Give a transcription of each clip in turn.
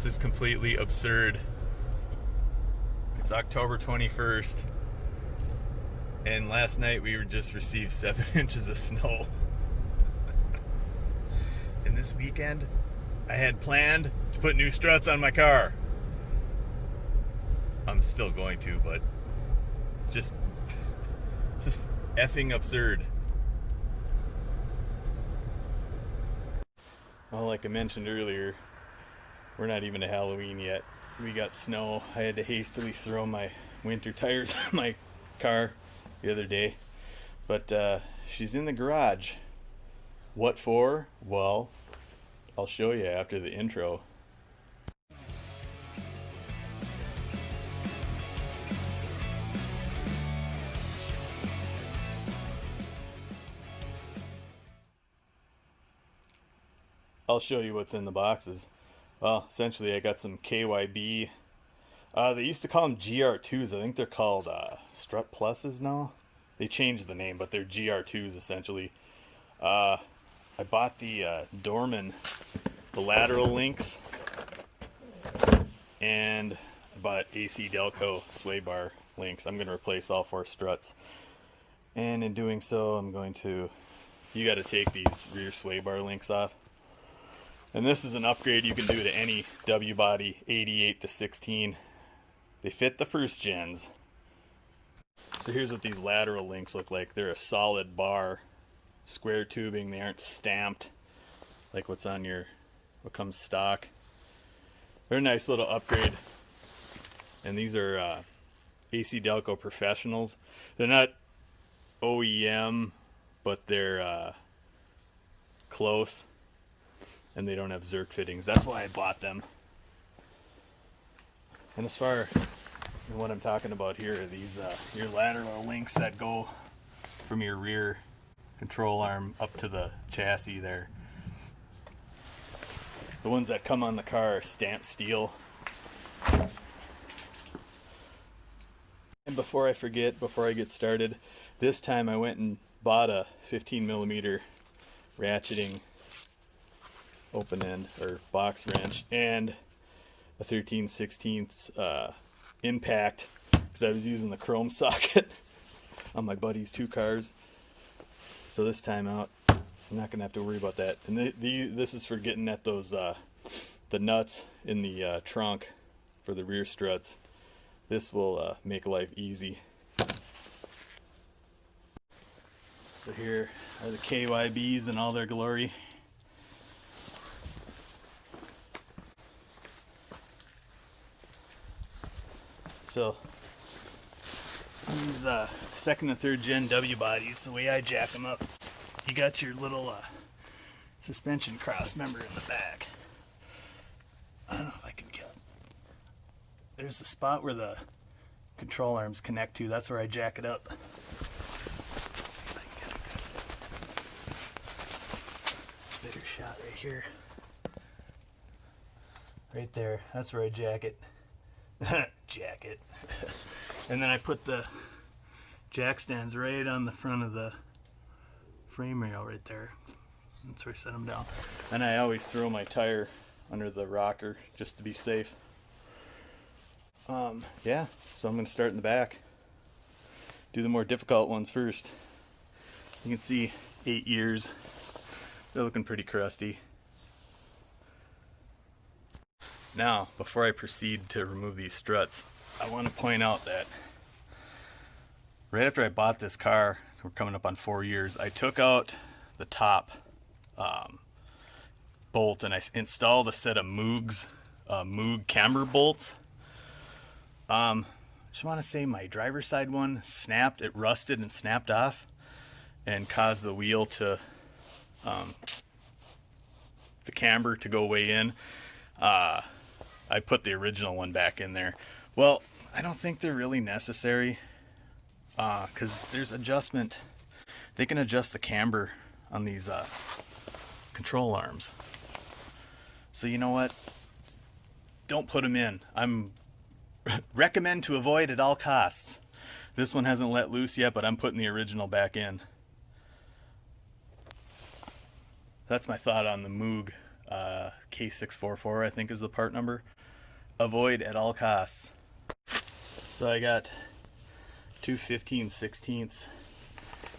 This is completely absurd. It's October 21st, and last night we just received 7 inches of snow. And this weekend, I had planned to put new struts on my car. I'm still going to, but it's just effing absurd. Well, like I mentioned earlier, we're not even to Halloween yet. We got snow. I had to hastily throw my winter tires on my car the other day. But she's in the garage. What for? Well, I'll show you after the intro. I'll show you what's in the boxes. Well, essentially I got some KYB. They used to call them GR2s. I think they're called Strut Pluses now. They changed the name, but they're GR2s essentially. I bought the Dorman, the lateral links, and I bought AC Delco Swaybar links. I'm going to replace all 4 struts. And in doing so, you got to take these rear Swaybar links off. And this is an upgrade you can do to any W body 88 to 16. They fit the first gens. So here's what these lateral links look like. They're a solid bar, square tubing. They aren't stamped like what comes stock. They're a nice little upgrade. And these are AC Delco Professionals. They're not OEM, but they're close. And they don't have Zerk fittings. That's why I bought them. And as far as what I'm talking about here are these your lateral links that go from your rear control arm up to the chassis there. The ones that come on the car are stamped steel. And before I forget, before I get started, this time I went and bought a 15mm ratcheting open end or box wrench and a 13/16 impact, because I was using the chrome socket on my buddy's 2 cars. So this time out I'm not gonna have to worry about that. And this is for getting at those the nuts in the trunk for the rear struts. This will make life easy. So here are the KYBs in all their glory. So these 2nd and 3rd gen W bodies, the way I jack them up, you got your little suspension cross member in the back. I don't know if I can get. There's the spot where the control arms connect to. That's where I jack it up. Let's see if I can get a better shot right here. Right there. That's where I jack it. Jack it. And then I put the jack stands right on the front of the frame rail right there. That's where I set them down. And I always throw my tire under the rocker just to be safe. Yeah, so I'm going to start in the back. Do the more difficult ones first. You can see 8 years. They're looking pretty crusty. Now, before I proceed to remove these struts, I want to point out that right after I bought this car, we're coming up on 4 years, I took out the top bolt and I installed a set of Moog camber bolts. Just want to say my driver's side one snapped, it rusted and snapped off and caused the wheel to, the camber to go way in. I put the original one back in there. Well, I don't think they're really necessary because there's adjustment. They can adjust the camber on these control arms. So you know what? Don't put them in. I'm recommend to avoid at all costs. This one hasn't let loose yet, but I'm putting the original back in. That's my thought on the Moog K644, I think is the part number. Avoid at all costs. So I got two 15/16.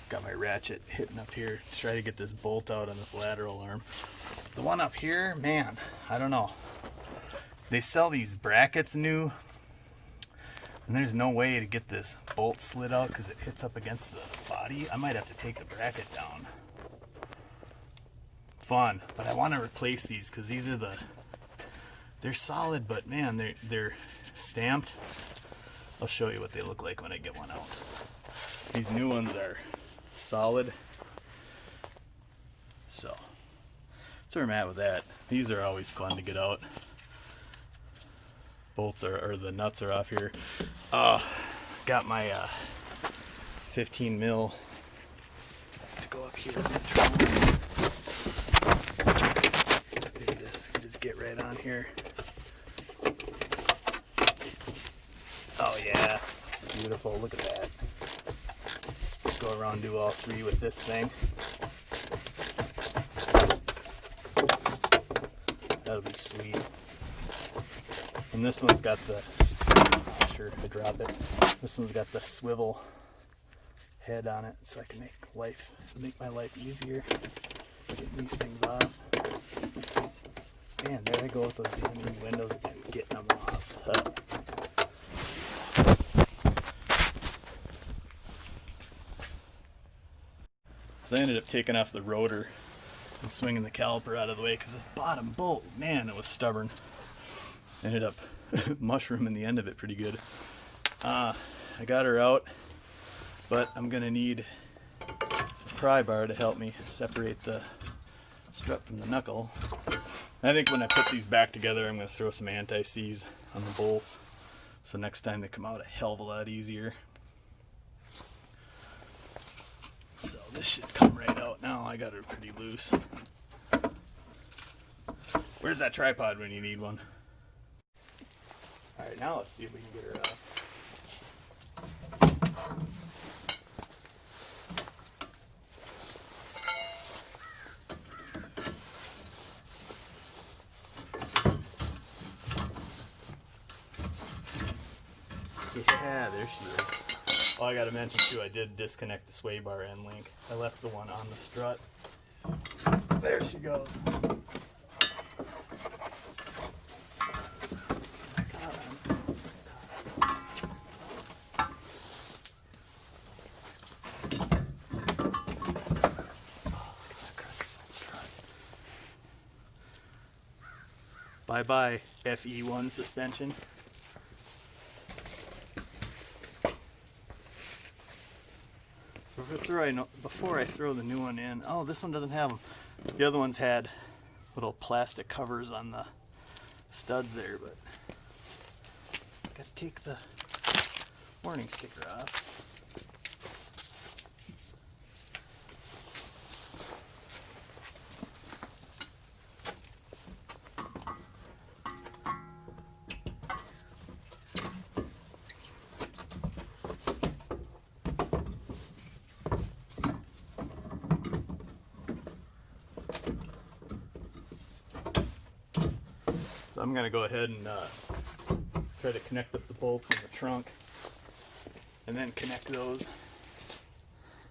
Got my ratchet hitting up here to try to get this bolt out on this lateral arm. The one up here, man, I don't know. They sell these brackets new, and there's no way to get this bolt slid out because it hits up against the body. I might have to take the bracket down. Fun, but I want to replace these because these are they're solid, but man, they're stamped. I'll show you what they look like when I get one out. These new ones are solid. So that's where I'm at with that. These are always fun to get out. Bolts or the nuts are off here. Got my 15 mil to go up here. Look at this. We just get right on here. Oh yeah, beautiful. Look at that. Let's go around and do all three with this thing. That'll be sweet. And this one's got the, sure I drop it. This one's got the swivel head on it, so I can make my life easier. Getting these things off. Man, there I go with those damn new windows again, getting them off. So I ended up taking off the rotor and swinging the caliper out of the way because this bottom bolt, man, it was stubborn. Ended up mushrooming the end of it pretty good. I got her out, but I'm gonna need a pry bar to help me separate the strut from the knuckle. And I think when I put these back together, I'm gonna throw some anti-seize on the bolts, so next time they come out a hell of a lot easier. So this should come right out now. I got her pretty loose. Where's that tripod when you need one? Alright, now let's see if we can get her out. Yeah, there she is. Oh, I gotta mention too, I did disconnect the Swaybar end link. I left the one on the strut. There she goes. Bye-bye FE1 suspension. So before I throw the new one in, oh, this one doesn't have them. The other ones had little plastic covers on the studs there, but got to take the warning sticker off. So I'm going to go ahead and try to connect up the bolts in the trunk and then connect those.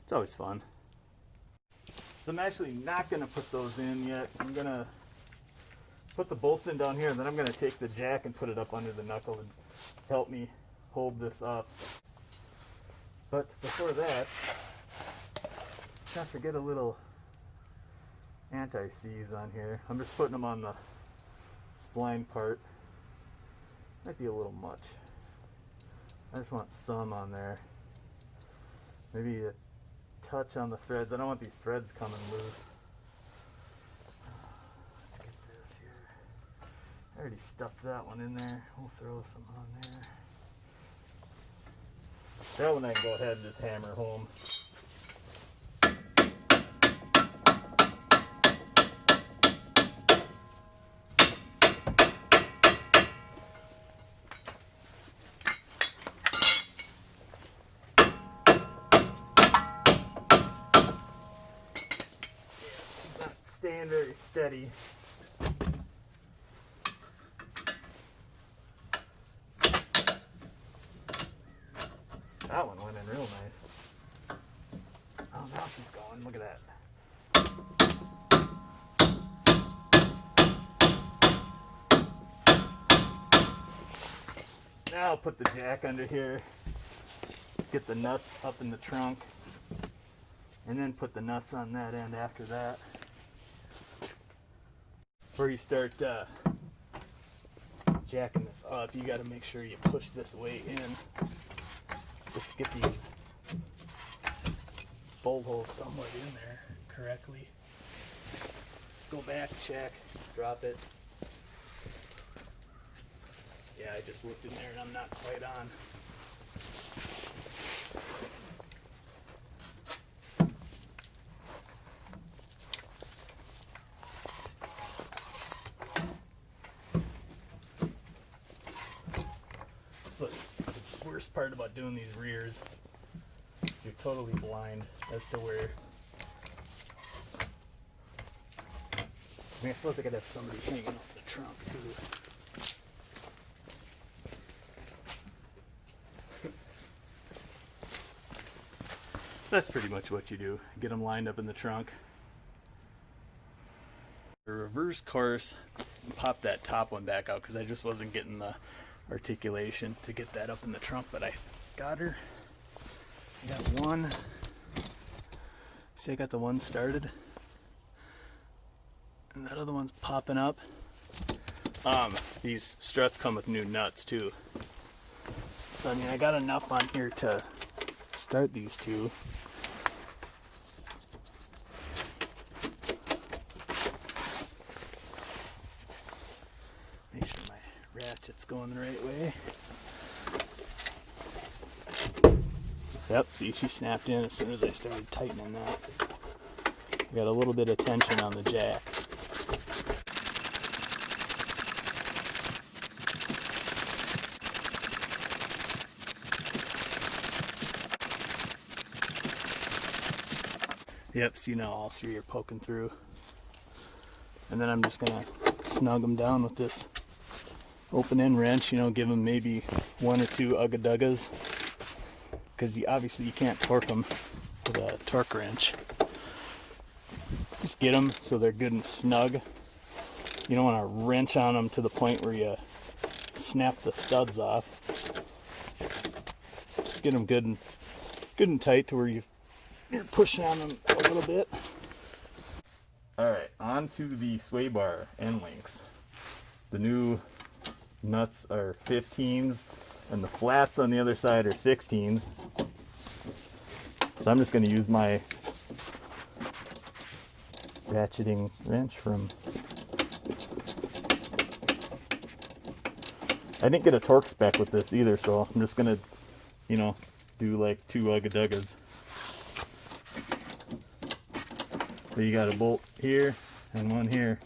It's always fun. So I'm actually not going to put those in yet. I'm going to put the bolts in down here, and then I'm going to take the jack and put it up under the knuckle and help me hold this up. But before that, can't forget a little anti-seize on here. I'm just putting them on the spline part. Might be a little much. I just want some on there. Maybe a touch on the threads. I don't want these threads coming loose. Let's get this here. I already stuffed that one in there. We'll throw some on there. That one I can go ahead and just hammer home. Staying very steady. now she's going. Look at that. Now I'll put the jack under here, get the nuts up in the trunk, and then put the nuts on that end after that. Before you start jacking this up, you got to make sure you push this weight in just to get these bolt holes somewhat in there correctly. Go back, check, drop it. Yeah, I just looked in there and I'm not quite on. So it's the worst part about doing these rears. You're totally blind as to where. I mean, I suppose I could have somebody hanging off the trunk too. That's pretty much what you do. Get them lined up in the trunk. The reverse course, pop that top one back out because I just wasn't getting the articulation to get that up in the trunk, but I got her. I got one. See, I got the one started. And that other one's popping up. These struts come with new nuts too. So I mean, I got enough on here to start these two. Make sure my ratchet's going the right way. Yep, see, she snapped in as soon as I started tightening that. Got a little bit of tension on the jack. Yep, see now all three are poking through. And then I'm just gonna snug them down with this open end wrench, you know, give them maybe one or two ugga-duggas. Because obviously you can't torque them with a torque wrench. Just get them so they're good and snug. You don't want to wrench on them to the point where you snap the studs off. Just get them good and tight to where you're pushing on them a little bit. Alright, on to the Swaybar end links. The new nuts are 15s and the flats on the other side are 16s. So I'm just going to use my ratcheting wrench from... I didn't get a torque spec with this either, so I'm just going to, you know, do like two ugga-duggas. So you got a bolt here and one here.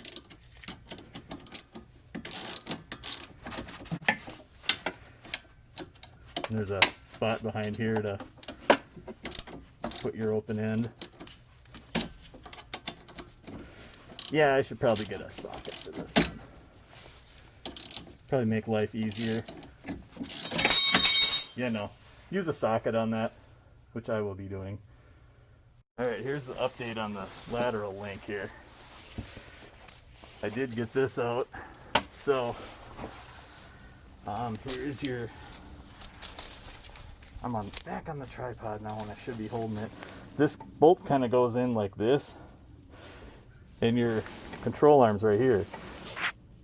And there's a spot behind here to put your open end. Yeah, I should probably get a socket for this one. Probably make life easier. Yeah, no. Use a socket on that, which I will be doing. Alright, here's the update on the lateral link here. I did get this out. So, here's your... I'm back on the tripod now and I should be holding it. This bolt kind of goes in like this. And your control arm's right here.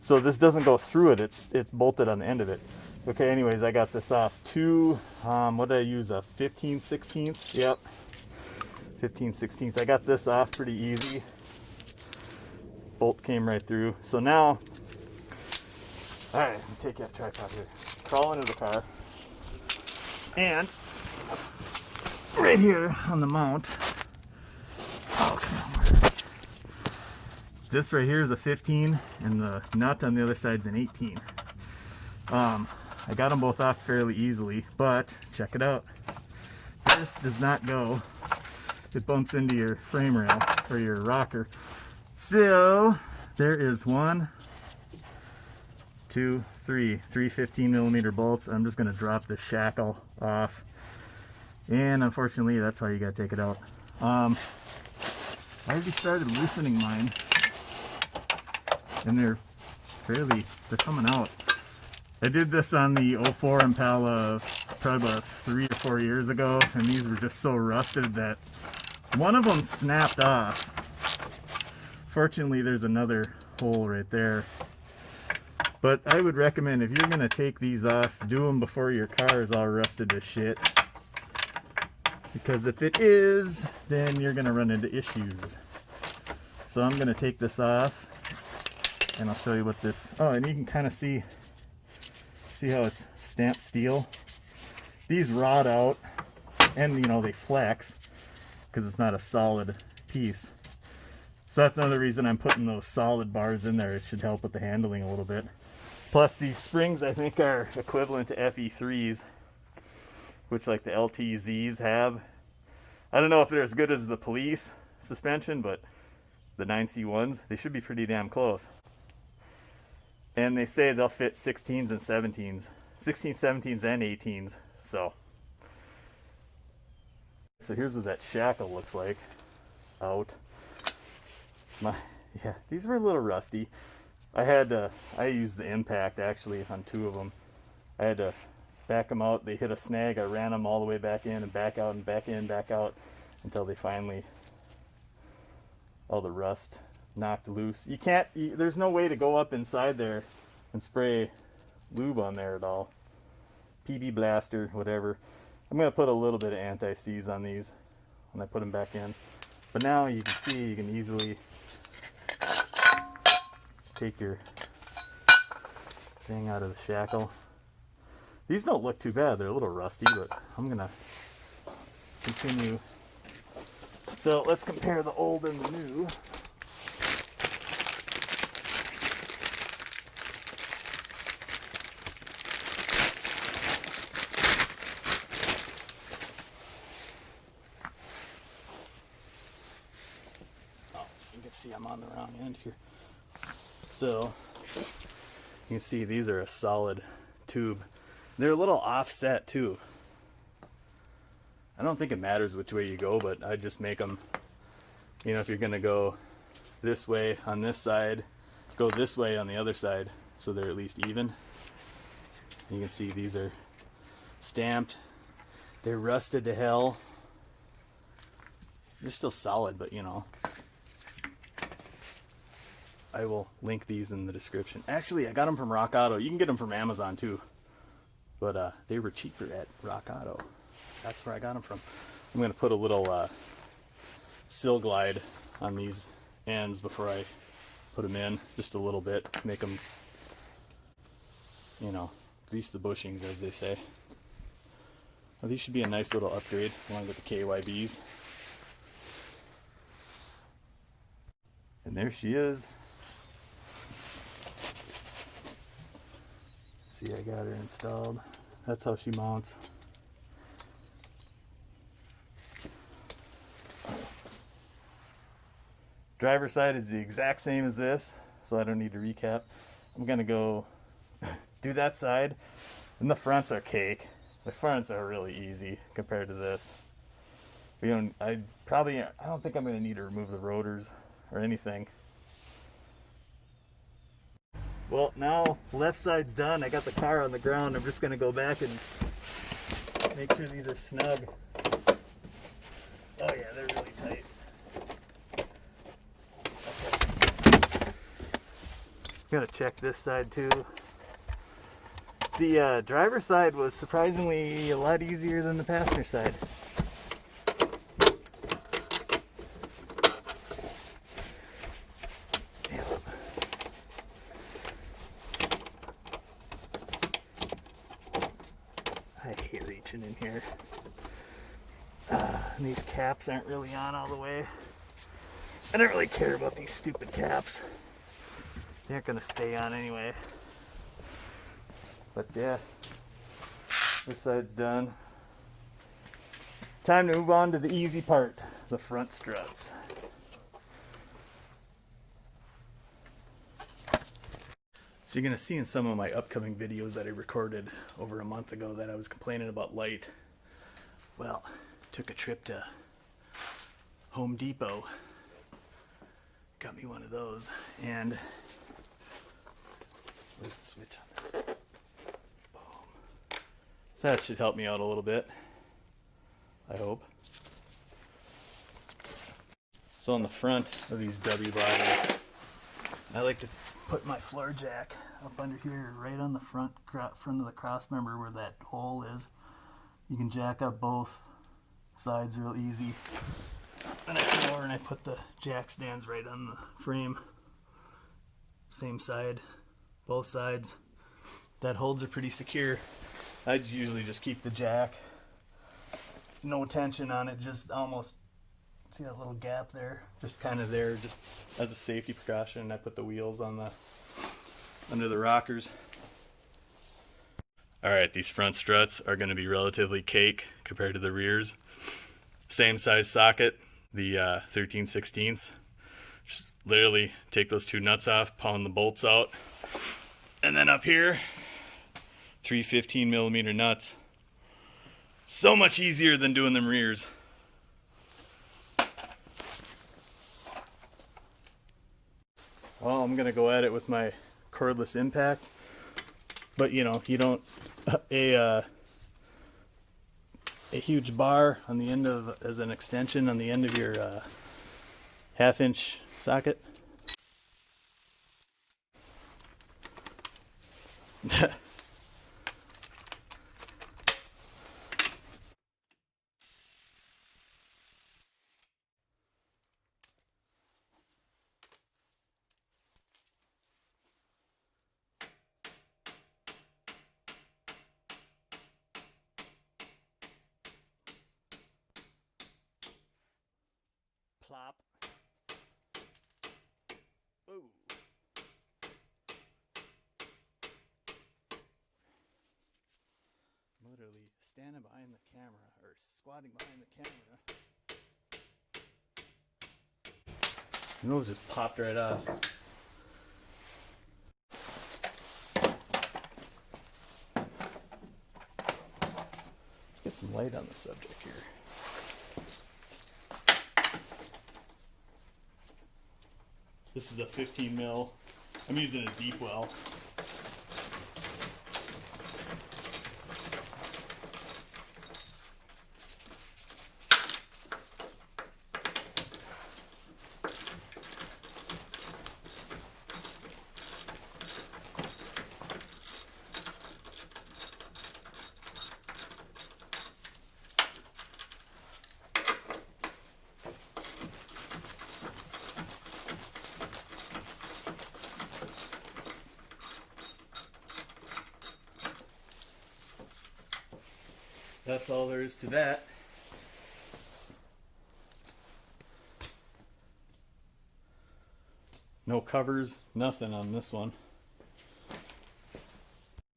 So this doesn't go through it, it's bolted on the end of it. Okay, anyways, I got this off two, what did I use, a 15/16? Yep, 15/16. I got this off pretty easy. Bolt came right through. So now, all right, let me take you off tripod here. Crawl into the car. And right here on the mount, this right here is a 15 and the nut on the other side is an 18. I got them both off fairly easily, but check it out. This does not go. It bumps into your frame rail or your rocker. So there is one, two, three 15mm bolts. I'm just going to drop the shackle off. And unfortunately, that's how you got to take it out. I already started loosening mine, and they're coming out. I did this on the 04 Impala probably about 3 or 4 years ago, and these were just so rusted that one of them snapped off. Fortunately, there's another hole right there. But I would recommend, if you're going to take these off, do them before your car is all rusted to shit. Because if it is, then you're going to run into issues. So I'm going to take this off, and I'll show you what this... Oh, and you can kind of see how it's stamped steel. These rot out, and you know, they flex because it's not a solid piece. So that's another reason I'm putting those solid bars in there. It should help with the handling a little bit. Plus these springs I think are equivalent to FE3s, which like the LTZs have. I don't know if they're as good as the police suspension, but the 9C1s, they should be pretty damn close. And they say they'll fit 16s and 17s. 16s, 17s, and 18s. So here's what that shackle looks like out. Yeah, these were a little rusty. I used the impact actually on 2 of them. I had to back them out. They hit a snag. I ran them all the way back in and back out and back in, back out until they finally, all the rust knocked loose. You can't, there's no way to go up inside there and spray lube on there at all. PB blaster, whatever. I'm going to put a little bit of anti-seize on these when I put them back in. But now you can see, you can easily take your thing out of the shackle. These don't look too bad. They're a little rusty, but I'm going to continue. So let's compare the old and the new. See, I'm on the wrong end here. So you can see these are a solid tube. They're a little offset too. I don't think it matters which way you go, but I just make them, you know, if you're gonna go this way on this side, go this way on the other side, so they're at least even. You can see these are stamped. They're rusted to hell. They're still solid, but you know, I will link these in the description. Actually, I got them from RockAuto. You can get them from Amazon too, but they were cheaper at RockAuto. That's where I got them from. I'm going to put a little sill glide on these ends before I put them in, just a little bit, make them, you know, grease the bushings, as they say. Well, these should be a nice little upgrade along with the KYBs. And there she is. See, I got her installed. That's how she mounts. Driver's side is the exact same as this, so I don't need to recap. I'm gonna go do that side, and the fronts are cake. The fronts are really easy compared to this. I don't think I'm gonna need to remove the rotors or anything. Well, now left side's done. I got the car on the ground. I'm just going to go back and make sure these are snug. Oh yeah, they're really tight. Okay. Gonna check this side too. The driver's side was surprisingly a lot easier than the passenger side. In here, and these caps aren't really on all the way. I don't really care about these stupid caps. They aren't gonna stay on anyway. But yeah, this side's done. Time to move on to the easy part, the front struts. So you're going to see in some of my upcoming videos that I recorded over a month ago that I was complaining about light. Well, took a trip to Home Depot. Got me one of those, and where's the switch on this? Boom. So that should help me out a little bit, I hope. So on the front of these W bodies, I like to put my floor jack up under here, right on the front of the cross member where that hole is. You can jack up both sides real easy. And I come over and I put the jack stands right on the frame. Same side, both sides. That holds are pretty secure. I'd usually just keep the jack, no tension on it, just almost, see that little gap there? Just kind of there, just as a safety precaution. I put the wheels on the under the rockers. Alright, these front struts are going to be relatively cake compared to the rears. Same size socket, the 13/16. Just literally take those two nuts off, pound the bolts out, and then up here, 3 15mm nuts. So much easier than doing them rears. Well, I'm gonna go at it with my cordless impact, but you know, you don't a huge bar on the end of as an extension on the end of your 1/2-inch socket. Plop. Ooh. Literally standing behind the camera, or squatting behind the camera. And those just popped right off. Let's get some light on the subject here. This is a 15 mil. I'm using a deep well. That's all there is to that. No covers, nothing on this one.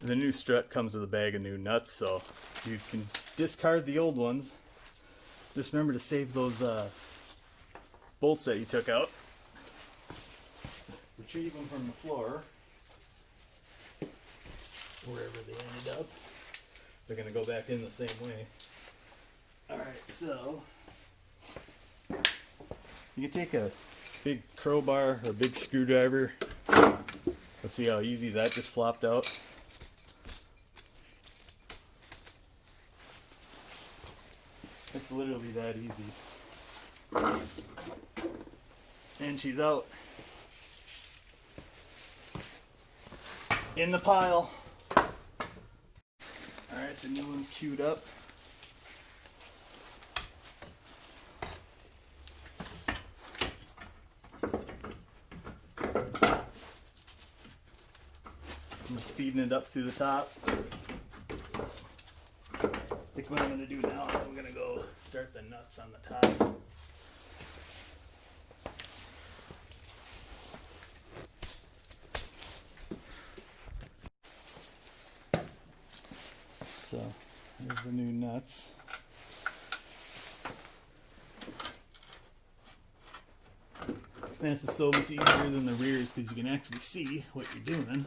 The new strut comes with a bag of new nuts, so you can discard the old ones. Just remember to save those bolts that you took out. Retrieve them from the floor, wherever they ended up. They're going to go back in the same way. Alright, so you can take a big crowbar or a big screwdriver. Let's see how easy that just flopped out. It's literally that easy. And she's out. In the pile. Alright, the new one's queued up. I'm just feeding it up through the top. I think what I'm going to do now is I'm going to go start the nuts on the top. So, here's the new nuts. And this is so much easier than the rears because you can actually see what you're doing.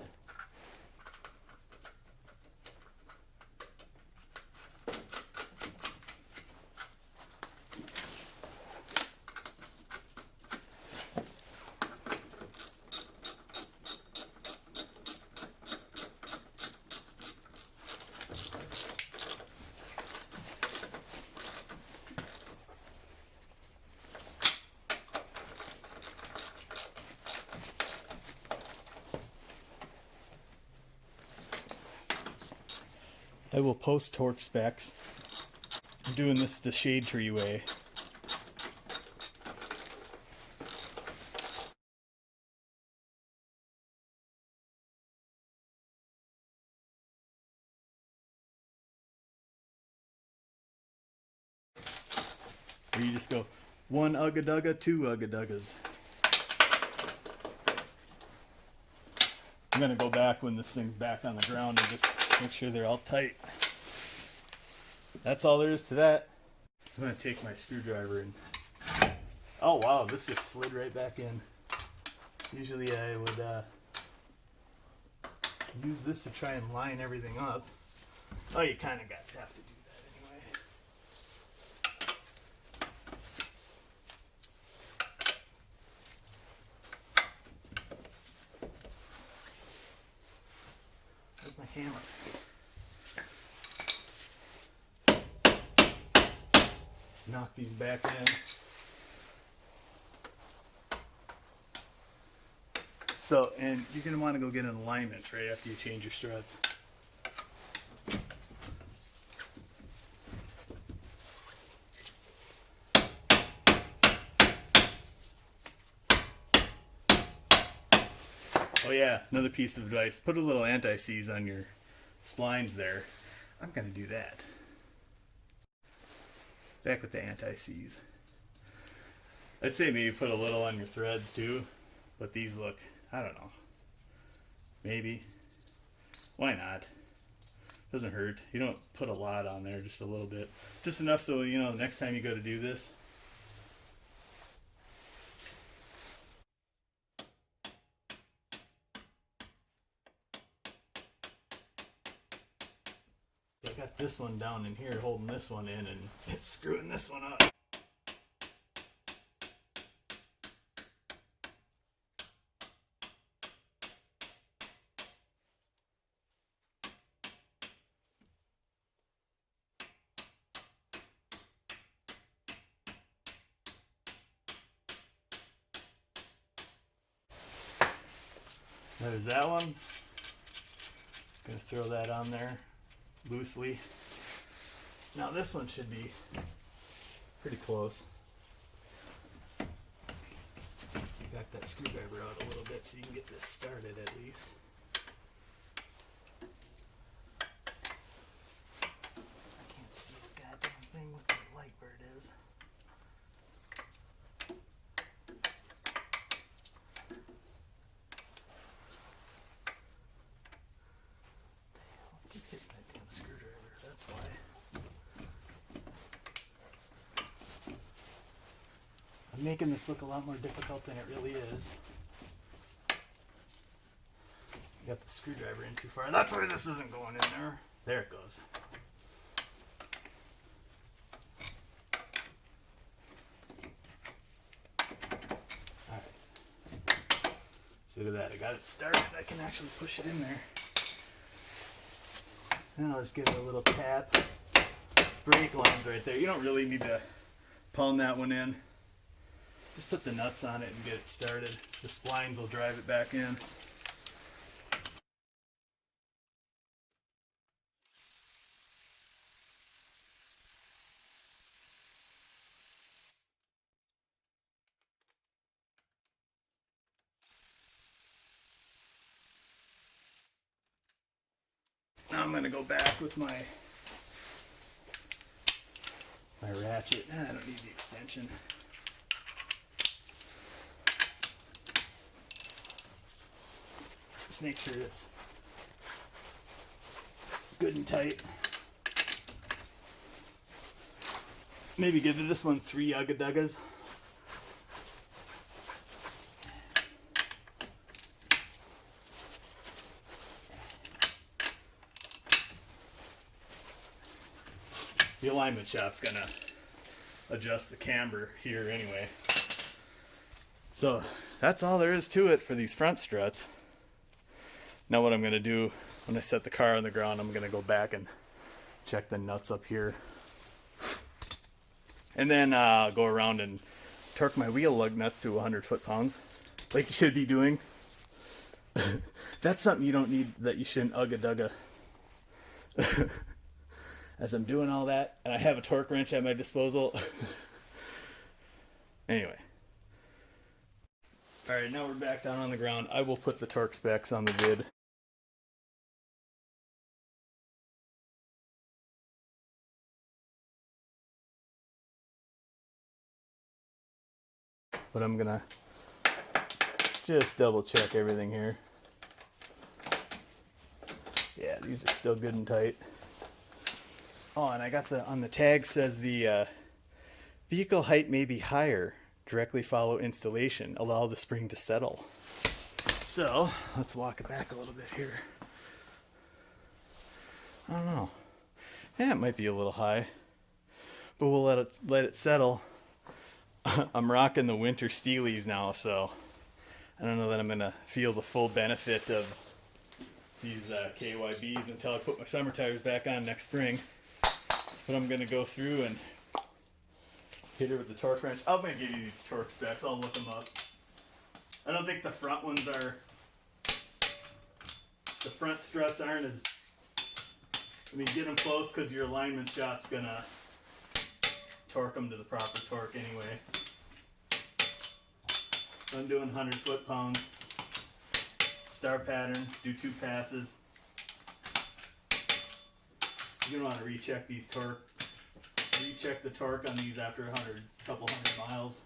I will post torque specs. I'm doing this the shade tree way. Where you just go 1 ugga-dugga, 2 ugga-duggas. I'm gonna go back when this thing's back on the ground and just make sure they're all tight. That's all there is to that. I'm gonna take my screwdriver and... Oh wow, this just slid right back in. Usually I would use this to try and line everything up. Oh, you kind of have to do that anyway. Where's my hammer? Knock these back in. So, and you're going to want to go get an alignment right after you change your struts. Oh yeah, another piece of advice. Put a little anti-seize on your splines there. I'm going to do that. Back with the anti-seize. I'd say maybe put a little on your threads too, but these look, I don't know, maybe, why not? Doesn't hurt. You don't put a lot on there, just a little bit, just enough so you know the next time you go to do this. I got this one down in here holding this one in, and it's screwing this one up. There's that one. Gonna throw that on there loosely. Now this one should be pretty close. Back that screwdriver out a little bit so you can get this started at least. I can't see a goddamn thing with the light where it is. Keep hitting that damn screwdriver, that's why. I'm making this look a lot more difficult than it really is. You got the screwdriver in too far. That's why this isn't going in there. There it goes. Alright. So to that, I got it started. I can actually push it in there. And I'll just give it a little tap. Brake line's right there. You don't really need to pound that one in. Just put the nuts on it and get it started. The splines will drive it back in. Now I'm going to go back with my ratchet. I don't need the extension. Just make sure it's good and tight. Maybe give this one 3 ugga-duggas. The alignment shop's gonna adjust the camber here anyway. So that's all there is to it for these front struts. Now what I'm gonna do when I set the car on the ground, I'm gonna go back and check the nuts up here. And then go around and torque my wheel lug nuts to 100 foot-pounds, like you should be doing. That's something you don't need, that you shouldn't ugga-dugga. as I'm doing all that, and I have a torque wrench at my disposal. Anyway. Alright, now we're back down on the ground. I will put the torque specs on the vid. But I'm gonna just double check everything here. Yeah, these are still good and tight. Oh, and I got on the tag says the vehicle height may be higher. Directly follow installation. Allow the spring to settle. So let's walk it back a little bit here. I don't know. Yeah, it might be a little high, but we'll let it settle. I'm rocking the winter Steelies now, so I don't know that I'm gonna feel the full benefit of these KYBs until I put my summer tires back on next spring. But I'm gonna go through and hit her with the torque wrench. I'm gonna give you these torque specs. I'll look them up. I don't think the front ones are. The front struts aren't as. I mean, get them close because your alignment shop's gonna torque them to the proper torque anyway. I'm doing 100 foot-pounds. Star pattern. Do 2 passes. You're gonna want to recheck these torque. Recheck the torque on these after a couple hundred miles,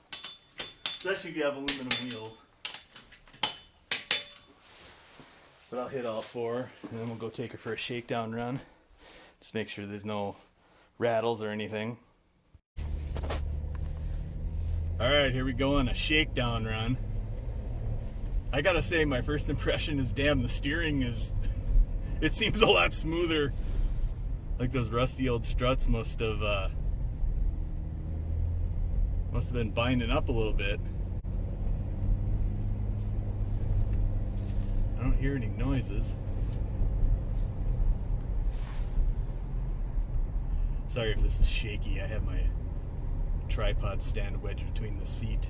especially if you have aluminum wheels. But I'll hit all 4, and then we'll go take her for a shakedown run. Just make sure there's no rattles or anything. Alright, here we go on a shakedown run. I gotta say, my first impression is, damn, the steering is, it seems a lot smoother. Like those rusty old struts must have been binding up a little bit. I don't hear any noises. Sorry if this is shaky. I have my tripod stand wedged between the seat.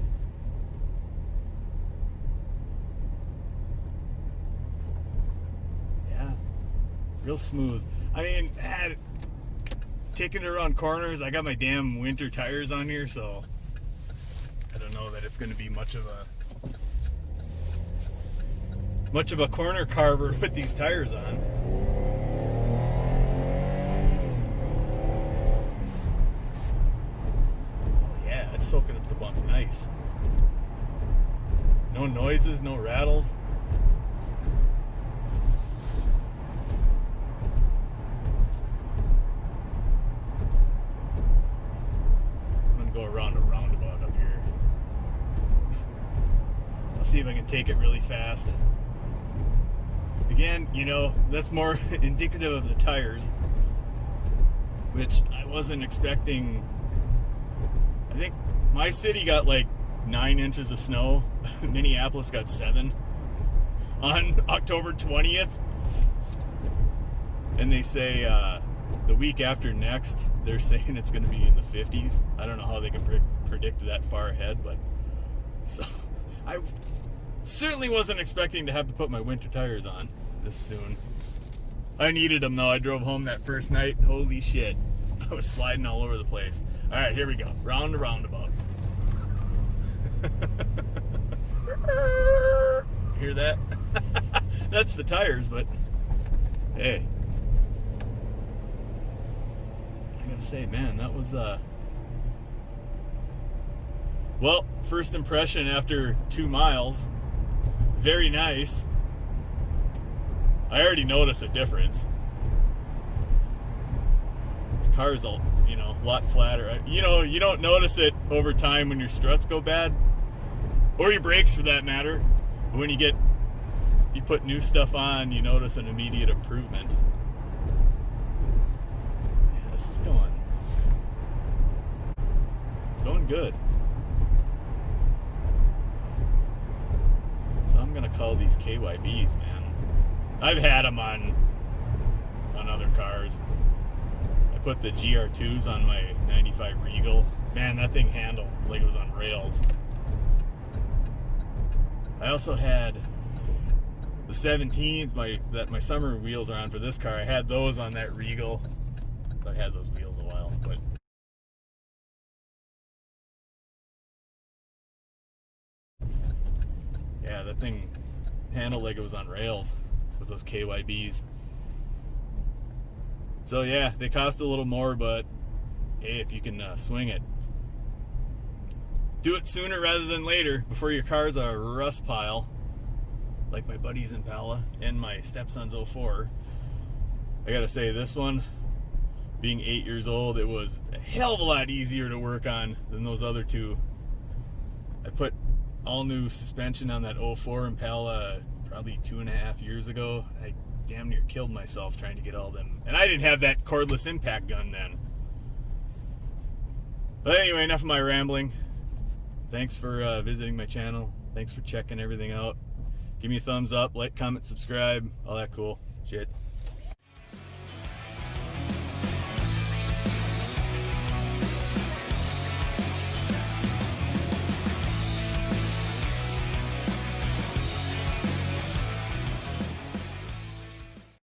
Yeah, real smooth. I mean, taking it around corners, I got my damn winter tires on here, so I don't know that it's going to be much of a corner carver with these tires on. Oh yeah, it's soaking up the bumps nice. No noises, no rattles. Go around a roundabout up here. I'll see if I can take it really fast. Again, you know, that's more indicative of the tires, which I wasn't expecting. I think my city got like 9 inches of snow. Minneapolis got 7 on October 20th. And they say the week after next, they're saying it's going to be in the 50s. I don't know how they can predict that far ahead, but so I certainly wasn't expecting to have to put my winter tires on this soon. I needed them though. I drove home that first night. Holy shit. I was sliding all over the place. All right, here we go. Round to roundabout. Hear that? That's the tires, but hey. Say, man, that was well, first impression after 2 miles, very nice. I already noticed a difference. The car's a lot flatter. You don't notice it over time when your struts go bad, or your brakes for that matter. But when you put new stuff on, you notice an immediate improvement. Yeah, this is going good. So I'm gonna call these KYBs, man. I've had them on other cars. I put the GR2s on my 95 Regal. Man, that thing handled like it was on rails. I also had the 17s, that my summer wheels are on for this car. I had those on that Regal. I've had those wheels a while, but yeah, that thing handled like it was on rails with those KYBs. So yeah, they cost a little more, but hey, if you can swing it, do it sooner rather than later, before your car's a rust pile, like my buddy's Impala and my stepson's 04. I gotta say, this one, being 8 years old, it was a hell of a lot easier to work on than those other two. I put all new suspension on that 04 Impala probably 2.5 years ago. I damn near killed myself trying to get all them, and I didn't have that cordless impact gun then. But anyway, enough of my rambling. Thanks for visiting my channel. Thanks for checking everything out. Give me a thumbs up, like, comment, subscribe, all that cool shit.